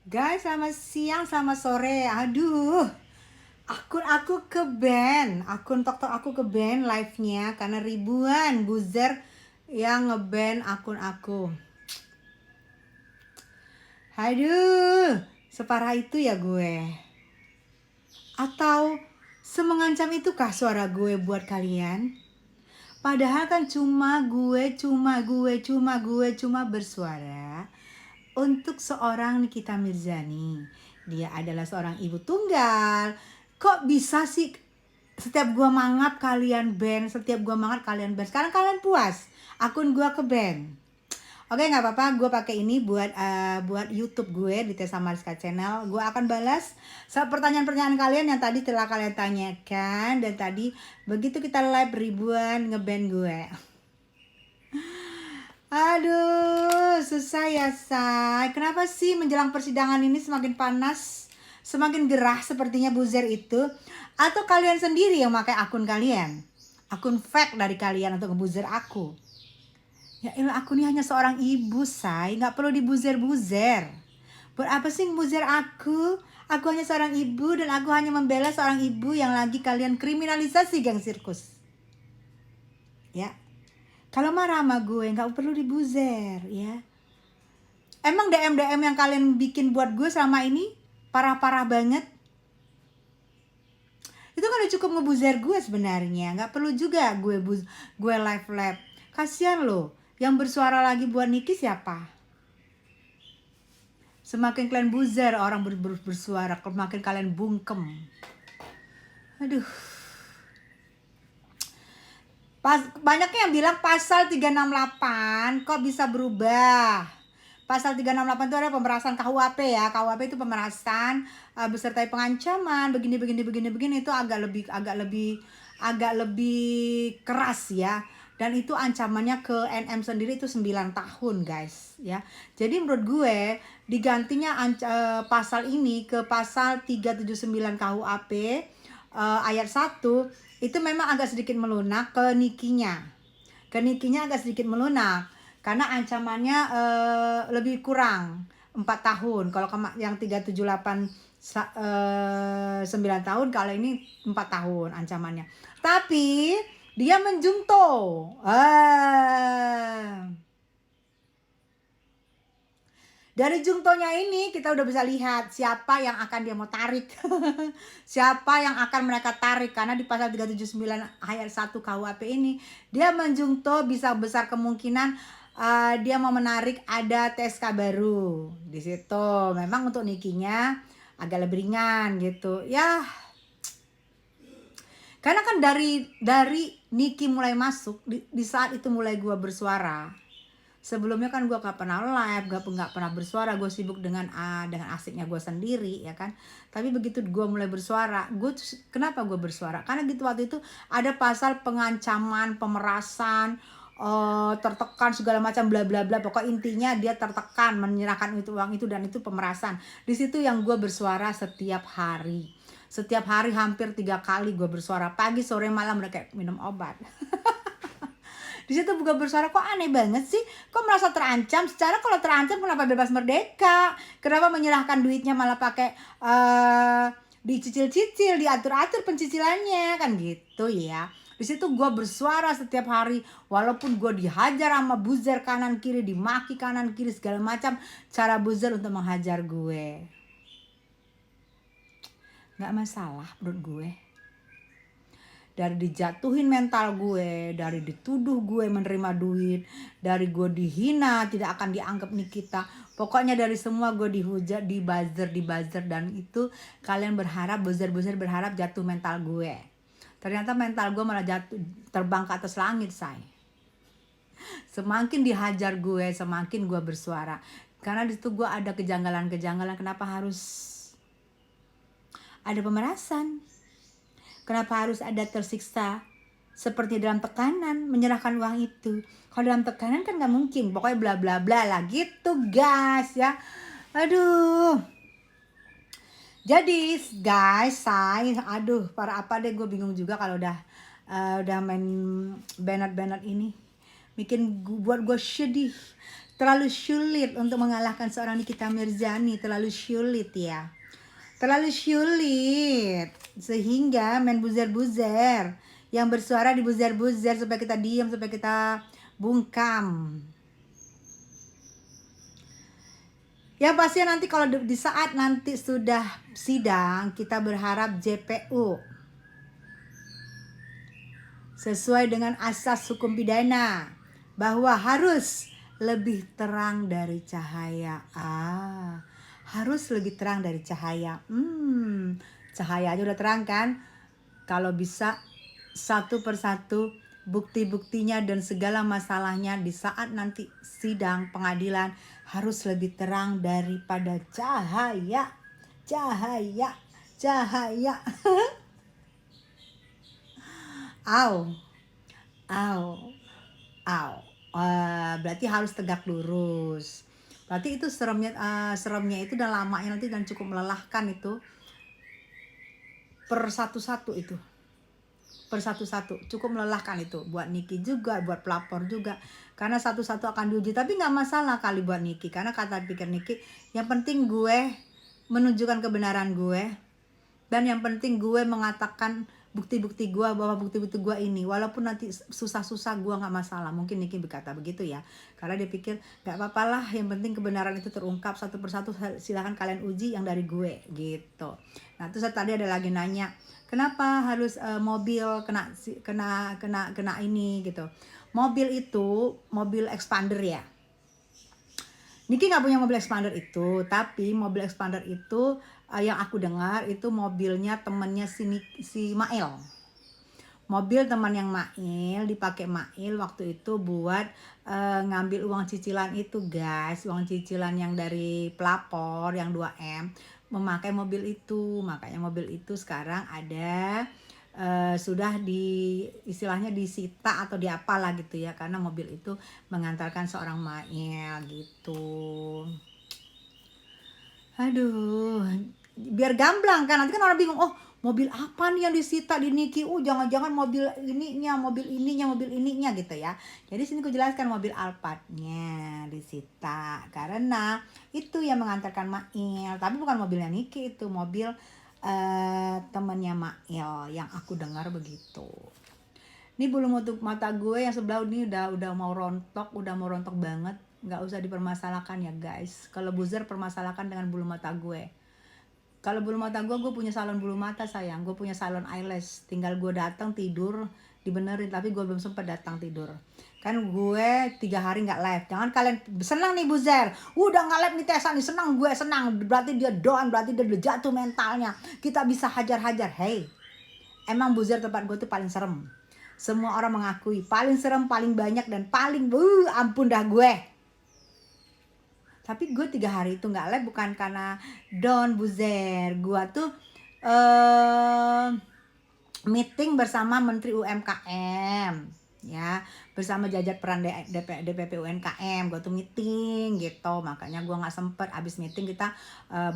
Guys, selamat siang, selamat sore. Aduh, akun aku ke-ban. Akun TikTok aku ke-ban live-nya karena ribuan buzzer yang nge-ban akun aku. Aduh, separah itu ya gue. Atau semengancam itukah suara gue buat kalian? Padahal kan cuma bersuara untuk seorang Nikita Mirzani. Dia adalah seorang ibu tunggal. Kok bisa sih setiap gua mangap kalian ban, setiap gua mangap kalian ban. Sekarang kalian puas, akun gua ke ban. Oke, nggak apa-apa, gue pakai ini buat YouTube gue di Tessa Mariska Channel. Gue akan balas pertanyaan-pertanyaan kalian yang tadi telah kalian tanyakan, dan tadi begitu kita live ribuan ngeban gue. Aduh, susah ya, Say. Kenapa sih menjelang persidangan ini semakin panas, semakin gerah sepertinya buzzer itu? Atau kalian sendiri yang pakai akun kalian? Akun fake dari kalian untuk ngebuzzer aku? Ya elah, aku ini hanya seorang ibu, Say. Nggak perlu dibuzzer-buzzer. Buat apa sih ngebuzzer aku? Aku hanya seorang ibu dan aku hanya membela seorang ibu yang lagi kalian kriminalisasi, geng sirkus. Ya, kalau marah sama gue nggak perlu dibuzzer, ya. Emang DM yang kalian bikin buat gue selama ini parah-parah banget. Itu kan udah cukup ngebuzzer gue sebenarnya. Nggak perlu juga gue live. Kasian loh. Yang bersuara lagi buat Niki siapa? Semakin kalian buzzer orang bersuara, semakin kalian bungkem. Aduh. Banyaknya yang bilang pasal 368 kok bisa berubah. Pasal 368 itu ada pemerasan KUHP ya. KUHP itu pemerasan beserta pengancaman begini itu agak lebih keras ya. Dan itu ancamannya ke NM sendiri itu 9 tahun, guys, ya. Jadi menurut gue digantinya pasal ini ke pasal 379 KUHP ayat 1 itu memang agak sedikit melunak ke Nikinya. Ke Nikinya agak sedikit melunak karena ancamannya lebih kurang 4 tahun. Kalau yang 378 9 tahun, kalau ini 4 tahun ancamannya. Tapi dia menjungto. Dari jungtonya ini kita udah bisa lihat siapa yang akan dia mau tarik. Siapa yang akan mereka tarik, karena di pasal 379 ayat 1 KUHP ini dia menjungto bisa besar kemungkinan dia mau menarik ada TSK baru. Di situ memang untuk Nikinya agak lebih ringan gitu. Ya, karena kan dari Niki mulai masuk di saat itu mulai gua bersuara. Sebelumnya kan gue gak pernah live, gak pernah bersuara, gue sibuk dengan asiknya gue sendiri, ya kan. Tapi begitu gue mulai bersuara, kenapa gue bersuara? Karena gitu waktu itu ada pasal pengancaman, pemerasan, tertekan segala macam bla bla bla. Pokok intinya dia tertekan menyerahkan uang itu dan itu pemerasan. Di situ yang gue bersuara setiap hari. Setiap hari hampir 3 kali gue bersuara, pagi, sore, malam, udah kayak minum obat. Di situ juga bersuara, kok aneh banget sih, kok merasa terancam. Secara kalau terancam kenapa bebas merdeka, kenapa menyerahkan duitnya malah pakai dicicil-cicil, diatur-atur pencicilannya, kan gitu ya. Di situ gue bersuara setiap hari, walaupun gue dihajar sama buzzer kanan kiri, dimaki kanan kiri segala macam cara buzzer untuk menghajar gue. Nggak masalah menurut gue. Dari dijatuhin mental gue, dari dituduh gue menerima duit, dari gue dihina, tidak akan dianggap Nikita. Pokoknya dari semua gue dihujat, dibuzzer, dan itu kalian berharap, buzzer berharap jatuh mental gue. Ternyata mental gue malah jatuh, terbang ke atas langit, say. Semakin dihajar gue, semakin gue bersuara. Karena di situ gue ada kejanggalan-kejanggalan, kenapa harus ada pemerasan? Kenapa harus ada tersiksa seperti dalam tekanan menyerahkan uang itu? Kalau dalam tekanan kan nggak mungkin. Pokoknya bla bla bla lah gitu, guys, ya. Aduh. Jadi guys, aduh, para apa deh, gue bingung juga kalau udah main Bernard ini. Buat gue sedih. Terlalu sulit untuk mengalahkan seorang Nikita Mirzani, terlalu sulit ya. Terlalu sulit. Sehingga main buzer-buzer. Yang bersuara di buzer-buzer supaya kita diam, supaya kita bungkam. Yang pasti nanti kalau di saat nanti sudah sidang, kita berharap JPU sesuai dengan asas hukum pidana bahwa harus lebih terang dari cahaya. Harus lebih terang dari cahaya. Cahaya aja udah terang kan? Kalau bisa satu persatu bukti-buktinya dan segala masalahnya di saat nanti sidang pengadilan harus lebih terang daripada cahaya. Cahaya. Au. Berarti harus tegak lurus. Berarti itu seremnya itu dan lamanya nanti dan cukup melelahkan itu. Per satu-satu cukup melelahkan itu buat Niki juga, buat pelapor juga, karena satu-satu akan diuji. Tapi nggak masalah kali buat Niki, karena kata pikir Niki, yang penting gue menunjukkan kebenaran gue, dan yang penting gue mengatakan bukti-bukti gue, bahwa bukti-bukti gue ini, walaupun nanti susah-susah gue nggak masalah. Mungkin Niki berkata begitu ya, karena dia pikir nggak apa-apa lah, yang penting kebenaran itu terungkap satu persatu, silahkan kalian uji yang dari gue gitu. Nah terus tadi ada lagi nanya, kenapa harus mobil kena ini gitu. Mobil itu mobil expander ya. Niki nggak punya mobil expander itu, tapi mobil expander itu yang aku dengar itu mobilnya temennya si Mail. Mobil teman yang Mail, dipakai Mail waktu itu buat ngambil uang cicilan itu guys, uang cicilan yang dari pelapor yang 2M, memakai mobil itu. Makanya mobil itu sekarang ada sudah istilahnya disita atau diapalah gitu ya, karena mobil itu mengantarkan seorang Mail gitu. Aduh, biar gamblang kan, nanti kan orang bingung, oh mobil apa nih yang disita di Niki, jangan-jangan mobil ininya gitu ya. Jadi sini aku jelaskan, mobil Alphardnya disita karena itu yang mengantarkan Mail, tapi bukan mobilnya Niki, itu mobil temannya Mail yang aku dengar begitu. Ini bulu mata gue yang sebelah ini udah mau rontok banget. Nggak usah dipermasalahkan ya guys. Kalau buzzer permasalahkan dengan bulu mata gue. Kalau bulu mata gue punya salon bulu mata sayang, gue punya salon eyelash. Tinggal gue datang tidur dibenerin, tapi gue belum sempat datang tidur. Kan gue 3 hari nggak live. Jangan kalian senang nih buzzer, udah nggak live nih Tessa nih, senang, gue senang. Berarti dia down, berarti dia udah jatuh mentalnya. Kita bisa hajar-hajar. Hey, emang buzzer tempat gue tuh paling serem. Semua orang mengakui paling serem, paling banyak, dan paling ampun dah gue. Tapi gue 3 hari itu nggak live bukan karena down buzzer. Gue tuh meeting bersama Menteri UMKM ya, bersama jajar peran DPP UMKM. Gue tuh meeting gitu, makanya gue nggak sempet. Abis meeting kita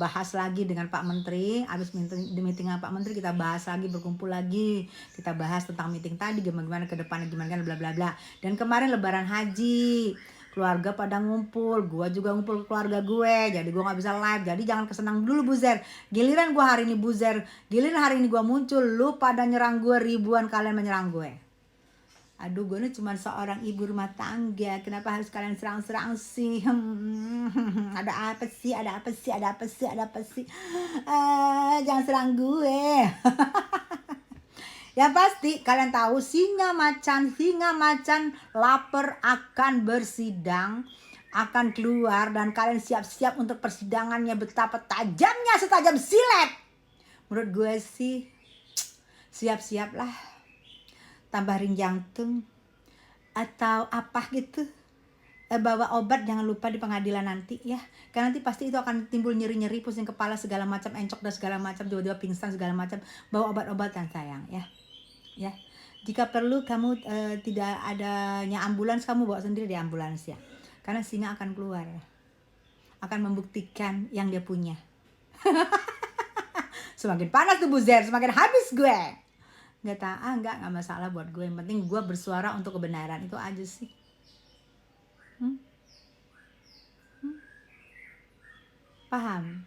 bahas lagi dengan Pak Menteri. Abis meeting dengan Pak Menteri kita bahas lagi, berkumpul lagi, kita bahas tentang meeting tadi, gimana ke depannya, gimana bla bla bla. Dan kemarin Lebaran Haji, keluarga pada ngumpul, gue juga ngumpul ke keluarga gue, jadi gue nggak bisa live. Jadi jangan kesenang dulu buzzer. Giliran gue hari ini buzzer, giliran hari ini gue muncul, lu pada nyerang gue, ribuan kalian menyerang gue. Aduh, gue ini cuma seorang ibu rumah tangga, kenapa harus kalian serang-serang sih? Ada apa sih? Jangan serang gue. Yang pasti kalian tahu, singa macan lapar akan bersidang, akan keluar, dan kalian siap-siap untuk persidangannya. Betapa tajamnya, setajam silet. Menurut gue sih siap-siaplah, tambah ring jantung atau apa gitu, bawa obat, jangan lupa di pengadilan nanti ya, karena nanti pasti itu akan timbul nyeri-nyeri, pusing kepala segala macam, encok dan segala macam, tiba-tiba pingsan segala macam. Bawa obat-obatan sayang ya. Jika perlu kamu tidak adanya ambulans, kamu bawa sendiri di ambulans ya, karena singa akan keluar, akan membuktikan yang dia punya. Semakin panas tuh buzzer, semakin habis gue. Nggak masalah buat gue, yang penting gue bersuara untuk kebenaran, itu aja sih. Paham?